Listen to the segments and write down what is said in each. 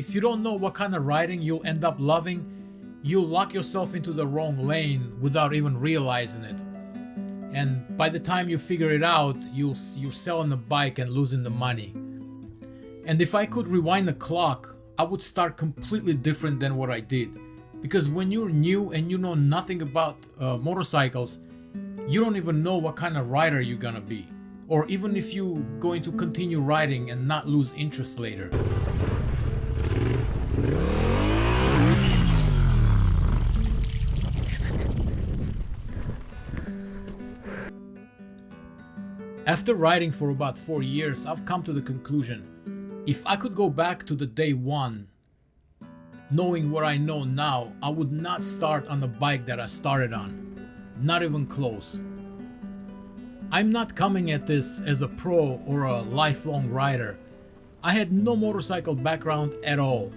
If you don't know what kind of riding you'll end up loving, you'll lock yourself into the wrong lane without even realizing it. And by the time you figure it out, you're selling the bike and losing the money. And if I could rewind the clock, I would start completely different than what I did. Because when you're new and you know nothing about motorcycles, you don't even know what kind of rider you're gonna be. Or even if you're going to continue riding and not lose interest later. After riding for about 4 years, I've come to the conclusion, if I could go back to the day one, knowing what I know now, I would not start on the bike that I started on. Not even close. I'm not coming at this as a pro or a lifelong rider. I had no motorcycle background at all.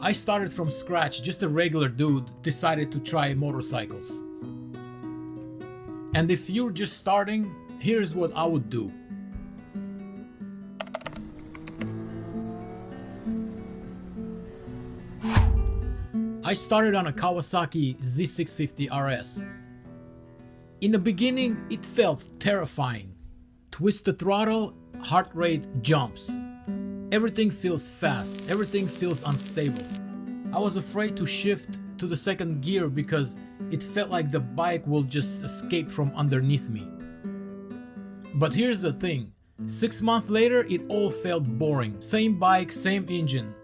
I started from scratch, just a regular dude, decided to try motorcycles. And if you're just starting, here's what I would do. I started on a Kawasaki Z650 RS. In the beginning, it felt terrifying. Twist the throttle, heart rate jumps. Everything feels fast, everything feels unstable. I was afraid to shift to the second gear because it felt like the bike will just escape from underneath me. But here's the thing, 6 months later it all felt boring. Same bike, same engine.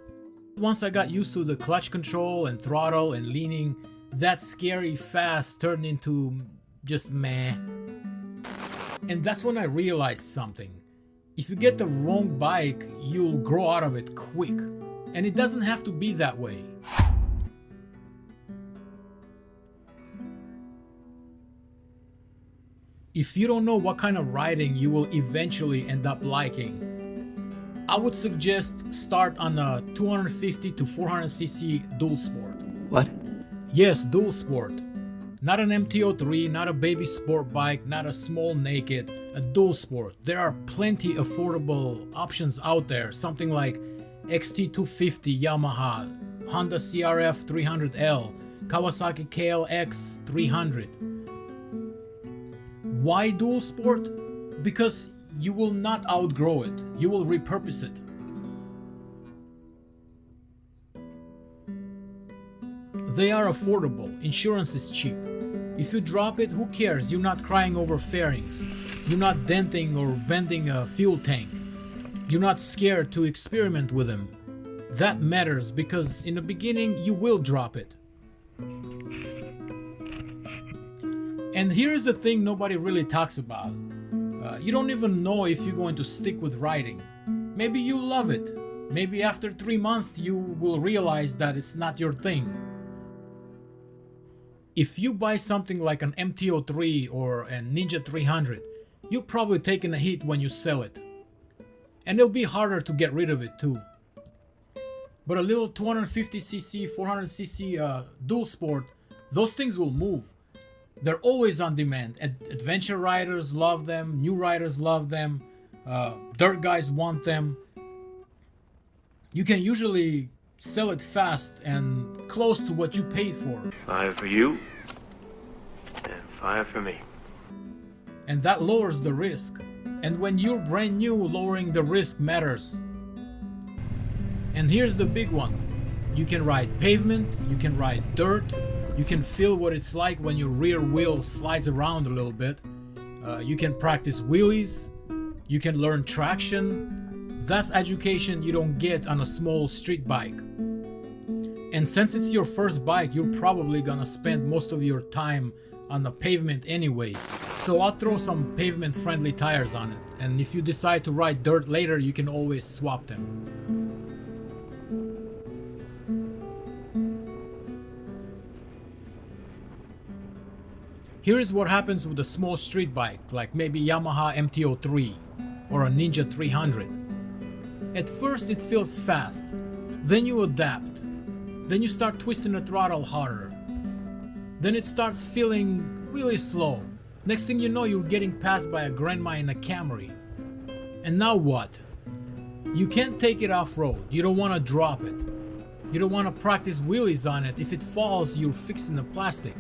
Once I got used to the clutch control and throttle and leaning, that scary fast turned into just meh. And that's when I realized something. If you get the wrong bike, you'll grow out of it quick. And it doesn't have to be that way. If you don't know what kind of riding you will eventually end up liking, I would suggest start on a 250 to 400cc dual sport. What? Yes, dual sport. Not an MT-03, not a baby sport bike, not a small naked, a dual sport. There are plenty affordable options out there, something like XT250 Yamaha, Honda CRF 300L, Kawasaki KLX 300. Why dual sport? Because you will not outgrow it, you will repurpose it. They are affordable, insurance is cheap. If you drop it, who cares? You're not crying over fairings. You're not denting or bending a fuel tank. You're not scared to experiment with them. That matters because in the beginning you will drop it. And here's the thing nobody really talks about. You don't even know if you're going to stick with riding. Maybe you love it. Maybe after 3 months you will realize that it's not your thing. If you buy something like an MT-03 or a Ninja 300, you're probably taking a hit when you sell it. And it'll be harder to get rid of it too. But a little 250cc, 400cc dual sport, those things will move. They're always on demand. Adventure riders love them, new riders love them, dirt guys want them. You can usually sell it fast and close to what you paid for. 5 for you, and 5 for me. And that lowers the risk. And when you're brand new, lowering the risk matters. And here's the big one. You can ride pavement, you can ride dirt, you can feel what it's like when your rear wheel slides around a little bit. You can practice wheelies, you can learn traction. That's education you don't get on a small street bike. And since it's your first bike, you're probably gonna spend most of your time on the pavement anyways. So I'll throw some pavement friendly tires on it. And if you decide to ride dirt later, you can always swap them. Here's what happens with a small street bike, like maybe Yamaha MT-03 or a Ninja 300. At first it feels fast, then you adapt, then you start twisting the throttle harder. Then it starts feeling really slow. Next thing you know, you're getting passed by a grandma in a Camry. And now what? You can't take it off-road, you don't want to drop it. You don't want to practice wheelies on it. If it falls, you're fixing the plastic.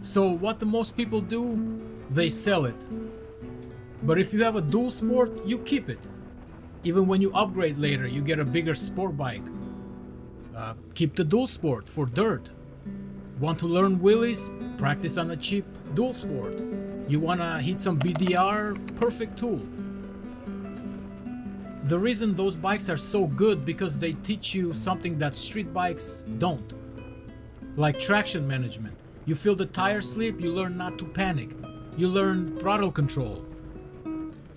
So what the most people do? They sell it. But if you have a dual sport, you keep it. Even when you upgrade later, you get a bigger sport bike. Keep the dual sport for dirt. Want to learn wheelies? Practice on a cheap dual sport. You want to hit some BDR? Perfect tool. The reason those bikes are so good because they teach you something that street bikes don't. Like traction management. You feel the tire slip, you learn not to panic. You learn throttle control.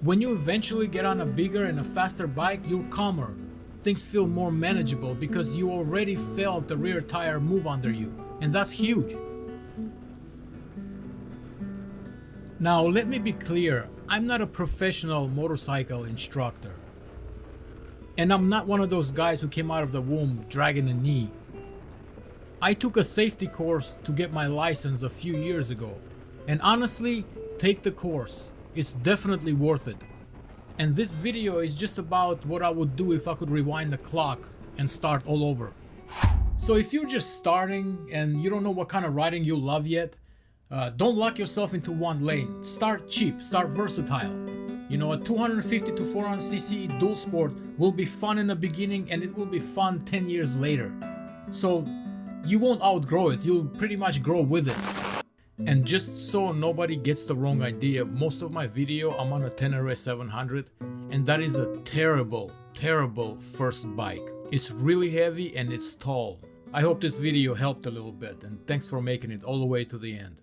When you eventually get on a bigger and a faster bike, you're calmer. Things feel more manageable because you already felt the rear tire move under you. And that's huge. Now let me be clear, I'm not a professional motorcycle instructor. And I'm not one of those guys who came out of the womb dragging a knee. I took a safety course to get my license a few years ago. And honestly, take the course. It's definitely worth it. And this video is just about what I would do if I could rewind the clock and start all over. So if you're just starting and you don't know what kind of riding you love yet, don't lock yourself into one lane. Start cheap, start versatile. You know, a 250 to 400cc dual sport will be fun in the beginning and it will be fun 10 years later. So you won't outgrow it, you'll pretty much grow with it. And just so nobody gets the wrong idea, most of my video I'm on a Tenere 700 and that is a terrible first bike. It's really heavy and it's tall. I hope this video helped a little bit and thanks for making it all the way to the end.